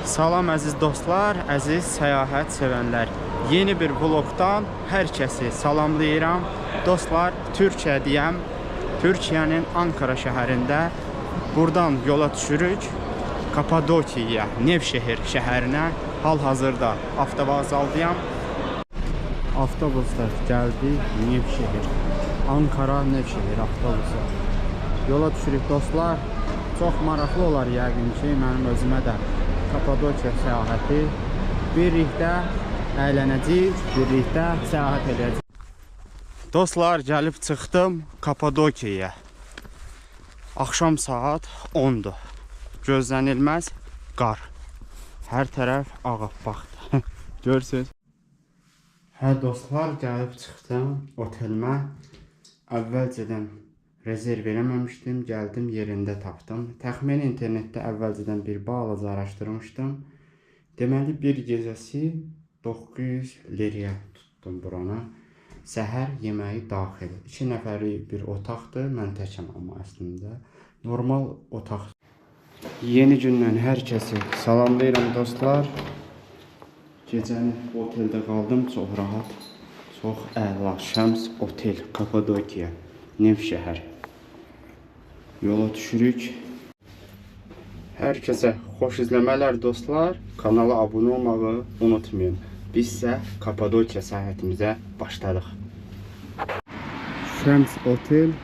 Salam əziz dostlar, əziz səyahət sevənlər. Yeni bir vlogdan hər kəsi salamlayıram. Dostlar, Türkiyədəyəm. Türkiyənin Ankara şəhərində. Buradan yola düşürük Kapadokiyaya, Nevşehir şəhərinə. Hal-hazırda avtovağzaldayam. Avtobuslar gəldi Nevşehir. Ankara Nevşehir avtobusu. Yola düşürük dostlar. Çox maraqlı olar yəqin ki, mənim özümə də Kapadokiya səyahəti. Birlikdə əylənəcəyik, birlikdə səyahət edəcəyik. Dostlar, gəlib çıxdım Kapadokiyaya. Axşam saat 10-dur. Gözlənilməz qar. Hər tərəf ağappaqdır. Görürsünüz. Hə dostlar, gəlib çıxdım otelimə. Əvvəlcədən rezerv eləməmişdim, gəldim yerində tapdım. Təxmini internetdə əvvəlcədən bir balaca araşdırmışdım. Deməli bir gecəsi 900 liraya tutdum buranı. Səhər yeməyi daxil. 2 nəfərlik bir otaqdır. Mən təkəm amma əslində. Normal otaq. Yeni gündən hər kəsi salamlayıram dostlar. Gecəni oteldə qaldım, çox rahat. Çox əla, Şəms otel, Kapadokiya, Nevşehir. Yola düşürük. Hər kəsə xoş izləmələr dostlar. Kanala abunə olmağı unutmayın. Biz isə Kapadokiya səyahətimizə başladıq. Şəms otel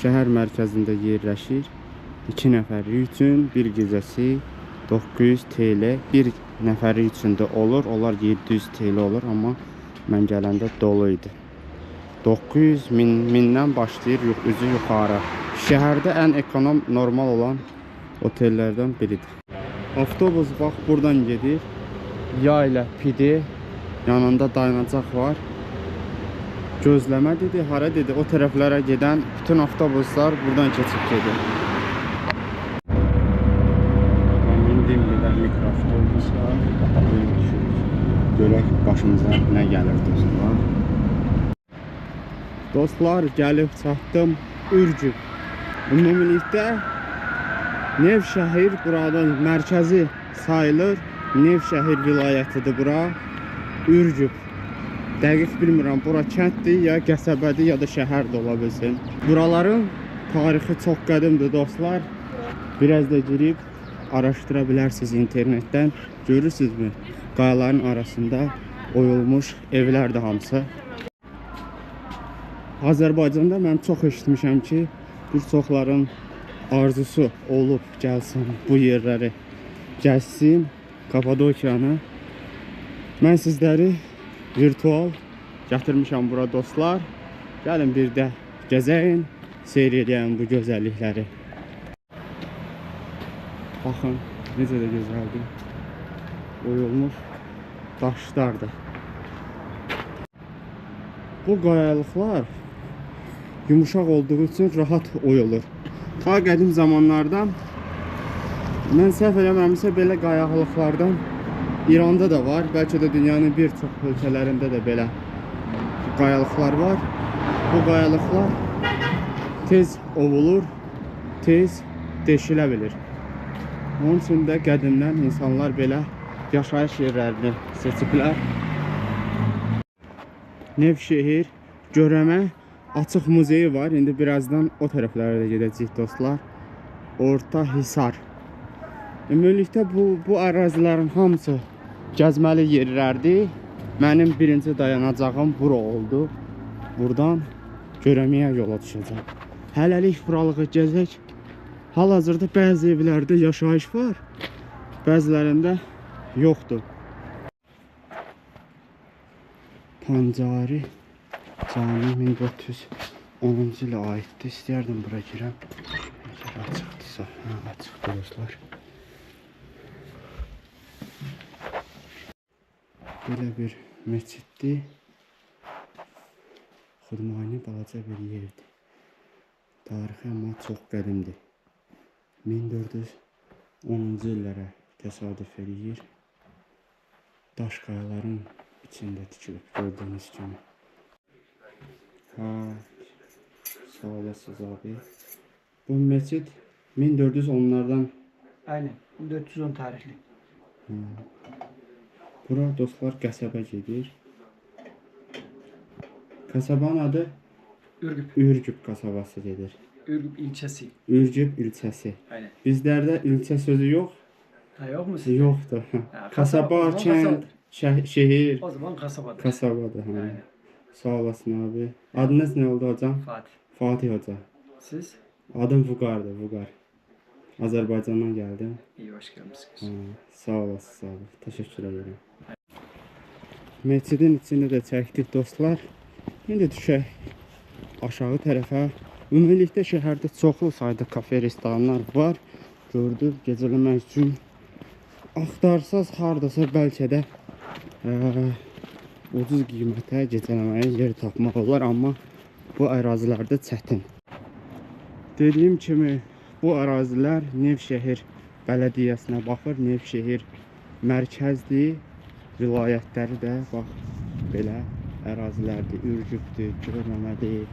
şəhər mərkəzində yerləşir. 2 nəfərlik üçün bir gecəsi 900 TL. Bir nəfərlik üçün də olur. Onlar 700 TL olur, amma mən gələndə dolu idi. 900 mindən başlayır üzü yuxarı. Şəhərdə ən ekonom, normal olan otellərdən biridir. Avtobus bax buradan gedir. Yayla pidi. Yanında dayanacaq var. Gözləmə dedi, hara dedi. O tərəflərə gedən bütün avtobuslar buradan keçib gedir. Mindim qədər mikroavtobus var. Görək başımıza nə gəlir dostlar. Dostlar, gəlib çatdım Ürgüp. Ümumilikdə Nevşehir buradan mərkəzi sayılır. Nevşehir vilayətidir bura. Ürgüp. Dəqiq bilmirəm, bura kənddir, ya qəsəbədir, ya da şəhər də ola bilsin. Buraların tarixi çox qədimdir dostlar. Biraz da girib araşdıra bilərsiniz internetdən. Görürsünüzmü? Qayaların arasında oyulmuş evlərdir hamısı. Azərbaycanda mən çox eşitmişəm ki, bir çoxların arzusu olub gəlsin bu yerləri gəzsin, Kapadokiyanı. Mən sizləri virtual gətirmişəm bura dostlar. Gəlin bir də gəzəyin, seyr edəyən bu gözəllikləri. Baxın, necə də gözəldir. Oyulmuş daşlardır. Bu qayalıqlar yumuşaq olduğu üçün rahat oyulur. Ta qədim zamanlarda mən səhv eləməmişsə belə qayalıqlardan İranda da var. Bəlkə də dünyanın bir çox ölkələrində də belə qayalıqlar var. Bu qayalıqlar tez ovulur, tez deşilə bilir. Onun üçün də qədimdən insanlar belə yaşayış yerlərini seçiblər. Nevşehir görəmə açıq muzeyi var. İndi birazdan o tərəflərə də gedəcəyik dostlar. Orta Hisar. Ümumilikdə bu ərazilərin hamısı gəzməli yerlərdir. Mənim birinci dayanacağım bura oldu. Buradan görəməyə yola düşəcəm. Hələlik buralığı gəzək. Hal-hazırda bəzi evlərdə yaşayış var. Bəzilərində yoxdur. Pancari cami 1410-cu ilə aiddir. İstəyərdim bura girəm. Əgər açıqdırsa. Açıqdır dostlar. Belə bir məsciddir. Xudmani balaca bir yerdir. Tarixi amma çox qədimdir. 1410-cu illərə təsadüf eləyir. Daş qayaların içində tikilib gördüyünüz kimi. Sağ olasınız abi. Bu məscid 1410'lardan. Aynen. 1410 tarihli. Bura dostlar qəsəbə gedir. Qəsəbanın adı Ürgüp. Ürgüp kasabası gedir. Ürgüp ilçesi. Ürgüp ilçesi. Aynen. Bizlerde ilçe sözü yok. Ha, yok mu sizde? Yoktu. Ha, Kasaba, kent, kasabadır. şehir. O zaman kasabadır. Kasabadır. Ha. Aynen. Sağ olasın abi. Adınız ne oldu hocam? Fatih. Fatih Hoca. Siz? Adım Vugar'dı. Vugar. Azerbaycan'dan geldim. İyi, hoş geldiniz. Ha, sağ olasın, sağ olun. Teşekkür ederim. Məscidin içində də çəkdik dostlar. İndi düşək aşağı tərəfə. Ümumilikdə şəhərdə çoxlu sayda kafe, restoranlar var. Gördük, gecələmək üçün axtarsaz hardasa bəlkə də ucuz qiymətə gecələməyə yer tapmaq olar, amma bu ərazilərdə çətin. Dediyim kimi bu ərazilər Nevşehir Bələdiyyəsinə baxır. Nevşehir mərkəzdir. Vilayətləri də bax belə ərazilərdir. Ürgüpdür, Görməmədir.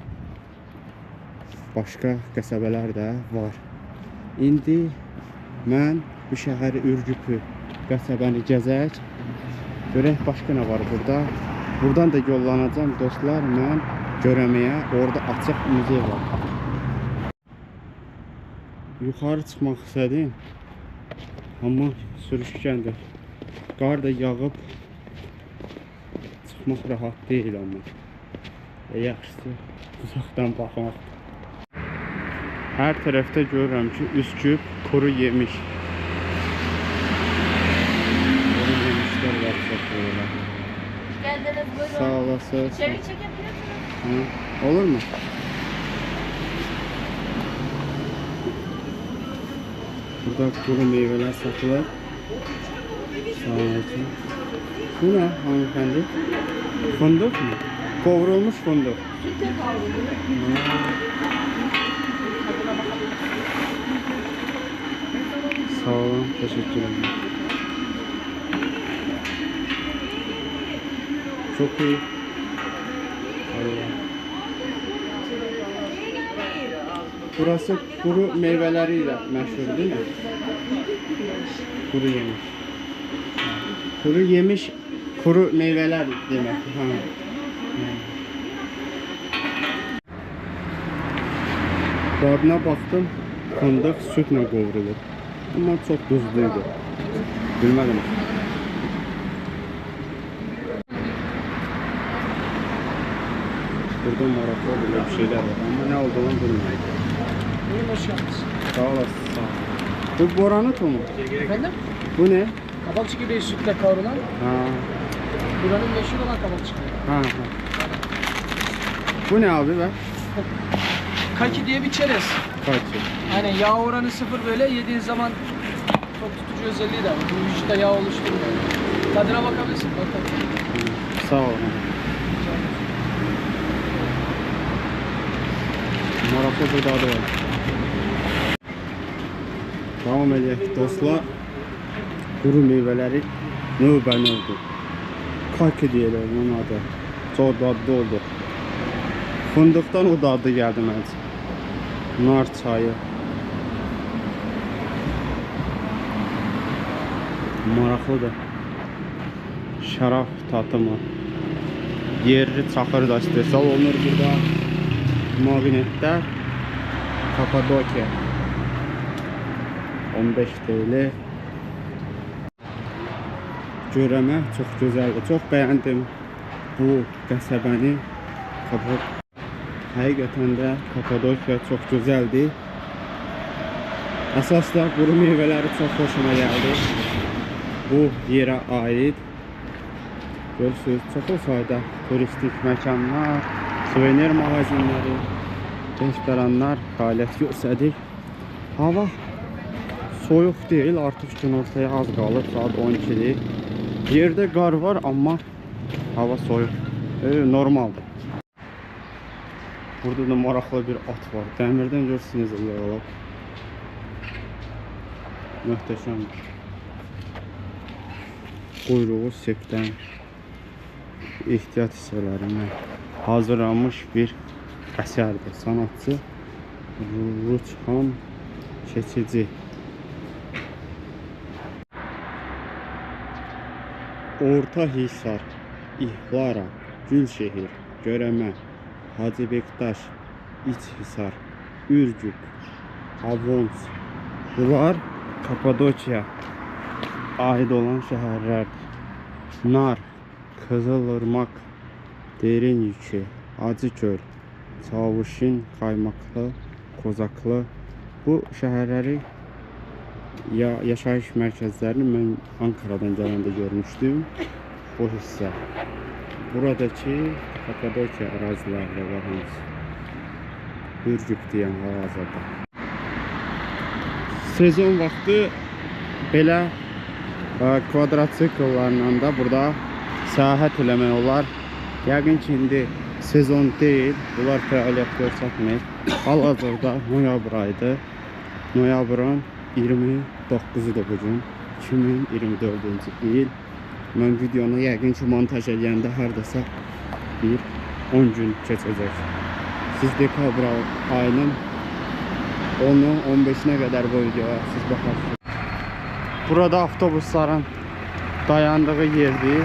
Başqa qəsəbələr də var. İndi mən bu şəhəri Ürgüpü qəsəbəni gəzək. Görək başqa nə var burada. Buradan da yollanacağım dostlar mən Görəməyə. Orada açıq muzey var. Yuxarı çıxmaq istədim. Amma sürüşkəndir. Qar da yağıb. Çıxmaq rahat deyil amma. Yaxşısı uzaqdan baxmaq. Hər tərəfdə görürəm ki, Üsküp kuru yemiş. Kuru yemişlər var çox böyle. Geldiniz, buyurun. Sağ olasın. İçerik çekebilirsiniz. Hı, olur mu? Burada kuru meyveler satılır. Sağ olasın. Bu ne hanımefendi? Fındık mı? Kavrulmuş fındık. Sağ olun, teşekkür ederim. Çok iyi. Allah. Burası kuru meyveleriyle meşhur değil mi? Kuru yemiş. Kuru yemiş, kuru meyveler demek. Ha. Dadına baktım, fındık sütle kavrulur. Ama çok tuzluydu. Bilmedim. Burada maraklı böyle bir şeyler var ama ne olduğunu bilmiyorum. Buyurun, hoş geldiniz. Sağ olasın, sağ ol. Bu boranık mı? Efendim? Bu ne? Kabakçı gibi sütle kavrulan, Ha. buranın meşhur olan kabakçı. Ha. Bu ne abi be? Kaki diye bir çerez. Kaçı? Aynen, yağ oranı sıfır, böyle yediğin zaman çok tutucu özelliği de var. Bu vücutta yağ oluşturmuyor. Tadına bakabilirsin. Bakalım. Sağ olun. Maraklı bir dadı var. Devam edelim dostlar. Kuru meyveleri növbə-növdür. Kaki deyirlər onun adı. Çox dadlı oldu. Fındıqdan o dadı gəldi məncə. Nar çayı. Maraqlıdır. Şərab tatımı. Yerli çaxır da istehsal olunur burada. Magnetlər. Kapadokya. 15 TL. Görəmə çox gözəldir. Çox bəyəndim bu qəsəbəni. Həqiqətən də Kapadokya çox gözəldir. Əsasda quru meyvələri çox xoşuma gəldi. Bu yerə aid. Görürsünüz, çoxlu sayda turistik məkanlar, suvenir mağazinləri, restoranlar fəaliyyət göstərir. Hava soyuq deyil, artıq günortaya az qalır, saat 12-dir. Yerdə qar var, amma hava soyuq. Normaldır. Burada da maraqlı bir at var. Dəmirdən görürsünüz Allah. Möhtəşəmdir. Quyruğu sepdən ehtiyat hissələrindən hazırlanmış bir əsərdir. Sanatçı Rüçhan Keçici. Orta Hisar, İhlara, Gülşehir, Göreme, Hacı Bektaş, İçhisar, Ürgüp, Avons. Bunlar Kapadokiya ait olan şəhərlərdir. Nar, Kızılırmak, Derinyükü, Acıgöl, Çavuşin, Qaymaqlı, Kozaklı. Bu şəhərləri yaşayış mərkəzlərini mən Ankara'dan gələndə görmüşdüm. Bu hissə. Buradakı Kapadokiya ərazilərində var hamısı. Ürgüp deyən hal-hazırda. Sezon vaxtı belə kvadrotsikllarla da burada səyahət eləmək olar. Yəqin ki, indi sezon deyil, bunlar fəaliyyət göstərmir. Hal-hazırda noyabr ayıdır. Noyabrın 29'udur bugün. 2024-cü il. Mən videonu yəqin ki, montaj edəndə hardasa 10 gün keçəcək. Siz dekabr ayının 10'u 15'ine kadar bu videoya siz bakarsınız. Burada avtobusların dayandığı yerdir.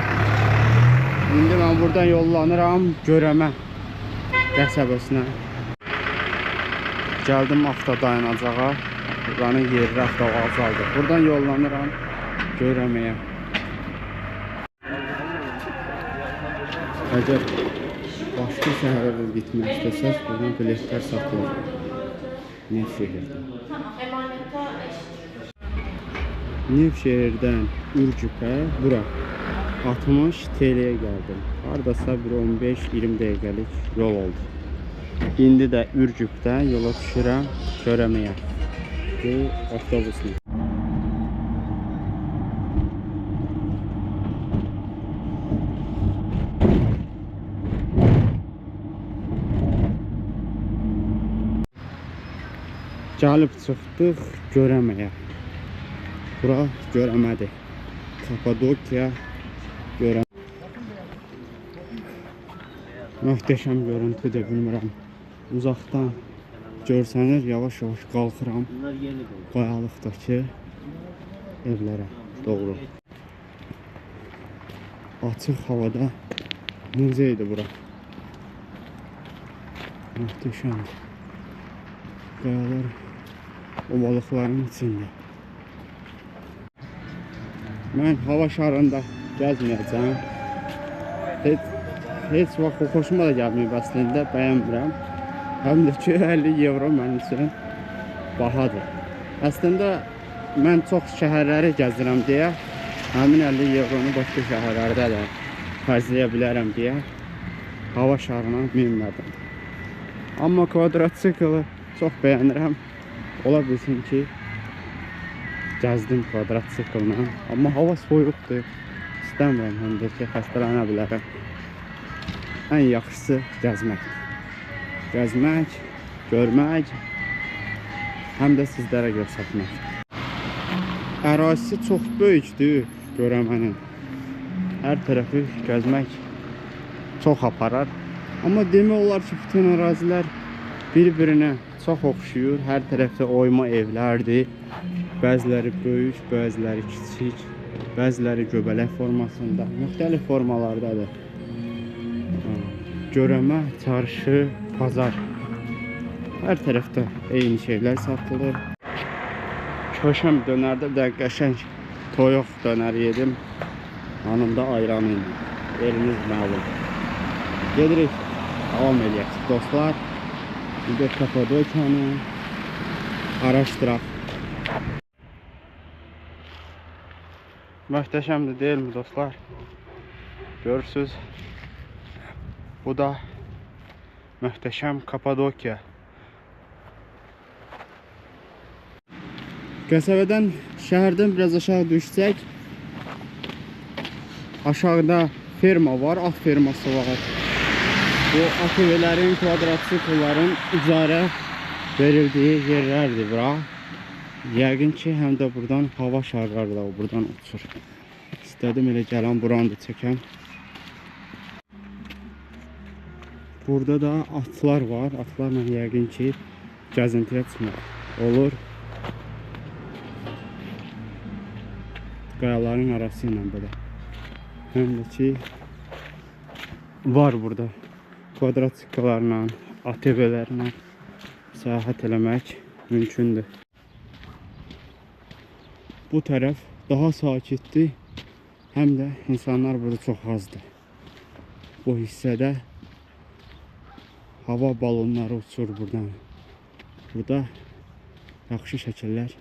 İndi mən buradan yollanıram Göreme qəsəbəsinə. Gəldim avto dayanacağa. Buranın yeri avtovağzaldır. Buradan yollanıram Göremeyə. Əgər başqa şəhərlərə getmək istəsəz, buradan biletlər satılır. Nevşehir'də. Nevşehir'dən Ürgüpə bura 60 TL'ye geldim. Hardasa bir 15-20 dəqiqəlik yol oldu. İndi də Ürgüpdən yola düşürəm Göremeyə. Bu avtobusla. Gəlib çıxdıq Göremeyə. Bura Göremədir. Kapadokiya Göreme. Möhtəşəm görüntüdür, bilmirəm. Uzaqdan görsənir, yavaş-yavaş qalxıram qayalıqdakı evlərə doğru. Açıq havada muzeydir bura. Möhtəşəmdir. Qayalar ovalıqların içində. Mən hava şarında gəzməyəcəm. Heç vaxt xoşuma da gəlməyib əslində, bəyənmirəm. Həm də ki 50 euro mənim üçün bahadır. Əslində mən çox şəhərləri gəzirəm deyə həmin 50 euronu başqa şəhərlərdə də xərcləyə bilərəm deyə hava şarına minmədim. Amma kvadrotsiklı çox bəyənirəm. Ola bilsin ki gəzdim kvadrotsikllə. Amma hava soyuqdur. İstəmirəm həm də ki xəstələnə bilərəm. Ən yaxşısı gəzmək. Gəzmək, görmək, həm də sizlərə göstərmək. Ərazisi çox böyükdür Göremənin. Hər tərəfi gəzmək çox aparar. Amma demək olar ki, bütün ərazilər bir-birinə çox oxşuyur. Hər tərəfdə oyma evlərdir. Bəziləri böyük, bəziləri kiçik, bəziləri göbələk formasında, müxtəlif formalardadır. Göreme, çarşı, pazar. Hər tərəfdə eyni şeylər satılır. Köşəm dönərdə də qəşəng toyuq dönər yedim. Yanında ayranı ilə. Eliniz məlum. Gedirik, davam edək dostlar. Bir də Kapadokiyanı araşdıraq. Möhtəşəmdir, deyilmi dostlar? Görürsünüz. Bu da möhtəşəm Kapadokiya. Qəsəbədən, şəhərdən biraz aşağı düşsək, aşağıda ferma var, at ferması var. Bu ATV-lərin, kvadrotsiklların icarə verildiyi yerlərdir bura. Yəqin ki, həm də buradan hava şarları da buradan uçur. İstədim elə gələn buranı da çəkəm. Burada da atlar var. Atlarla yəqin ki gəzintiyə çıxmaq olur. Qayaların arası ilə belə. həm də ki var burada kvadratikalarla, ATV-lərlə səyahət eləmək mümkündür. Bu tərəf daha sakitdir, həm də insanlar burada çox azdır. Bu hissədə hava balonları uçur buradan. Burada yaxşı şəkillər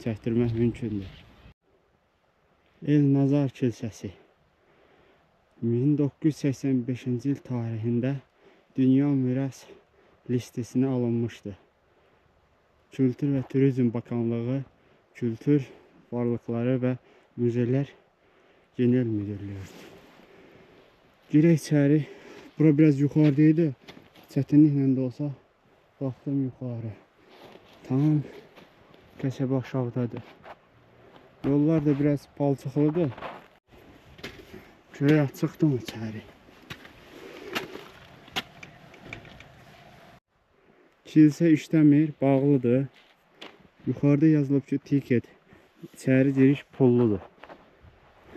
çəkdirmək mümkündür. El Nazar kilsəsi 1985-ci il tarixində Dünya Miras listesinə alınmışdı. Kültür və Turizm Bakanlığı Kültür Varlıqları və Müzelər Genel Müdürlüyüdür. Girək içəri. Bura biraz yuxarıdaydı. Çətinliklə də olsa baxdım yuxarı. Tam qəsəbə aşağıdadır. Yollar da biraz palçıqlıdır. Görək açıqdır mı içəri? Kilsə işləmir, bağlıdır. Yuxarıda yazılıb ki, tiket. İçəri giriş pulludur.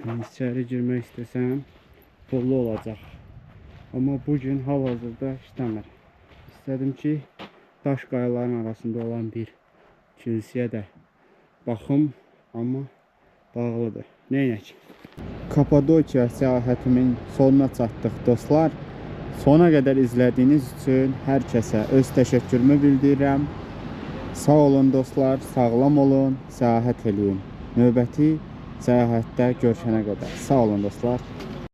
Yəni, içəri girmək istəsəm, pullu olacaq. Amma bugün hal-hazırda işləmir. İstədim ki, daş qayaların arasında olan bir kilsəyə də baxım, amma bağlıdır. Neynək? Kapadokiya səyahətimin sonuna çatdıq dostlar. Sona qədər izlədiyiniz üçün hər kəsə öz təşəkkürümü bildirirəm. Sağ olun dostlar, sağlam olun, səyahət eləyin. Növbəti səyahətdə görüşənə qədər. Sağ olun dostlar.